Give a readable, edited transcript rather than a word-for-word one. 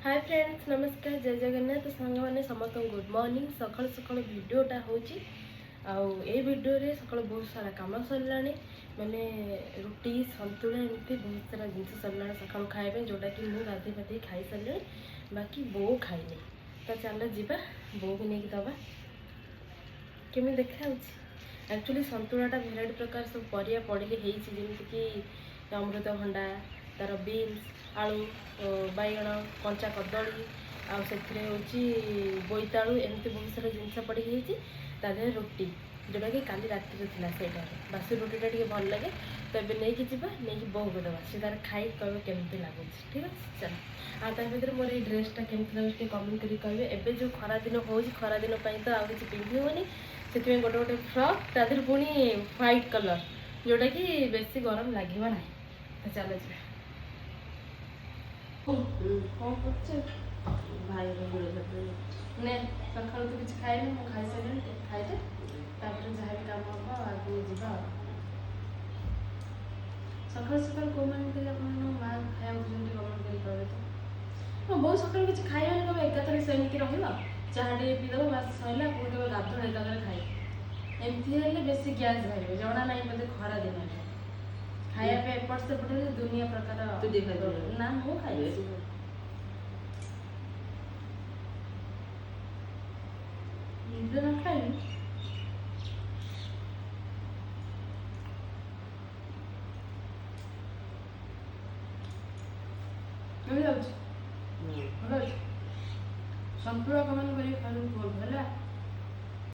hi friends नमस्कार जय जगन्नाथ सांग मैंने समस्त गुड मॉर्निंग सकाल सकाल भिडटा हो भिडियो सकाल बहुत सारा कम सरला मैंने रुटी सतुला एमती बहुत सारा जिन सरला सका खाया जोटा कि मुझे गाधे पाधे खाई सारे बाकी बो खाईनी तो चल जा बो को लेकिन दबा केमी देखा एक्चुअली सतुलाटा भेराइटी प्रकार सब परिया पड़े जमीक अमृतभंडा तार बीन्स आलू बैगण कंचा कदली आउे बोईतालु एमती बहुत सारा जिनस पड़ी तादेह रुटी जोटा कि काली राति थी से बासी रुटीटा टे भल लगे तो ये नहीं नहीं बो को दबा सी तार खाई कह केमती लगुच ठीक है चल आर मोर ये ड्रेसटा केमती लगे कमेंट कर कहे एवं जो खरा दिन हो खरा दिन तो आउ कि पिंधि होनी से गोटे गोटे फ्रक तादेह पुणी व्हाइट कलर जोटा कि बेसी गरम लगे ना तो चल जा कौन कर भाई ने सका तो किसी खाइनि मुझे खाई सारे खाइदे जहाँ भी कम हम आगे जा सका सका कौन माँ खाया कमेंट कर कहे तो बहुत सका किसी खाइबा कम एकाथर सेमती रहा चाह टे पीदब बास सरला पुणी कहे गाधुआ एकाथर खाई एमती बेसी गैस बाहर जना ना मत खरा दिन खाया एपट सेपट दुनिया प्रकार ना मुझे खाई निजे न खाई सतुला कमेंट कर भल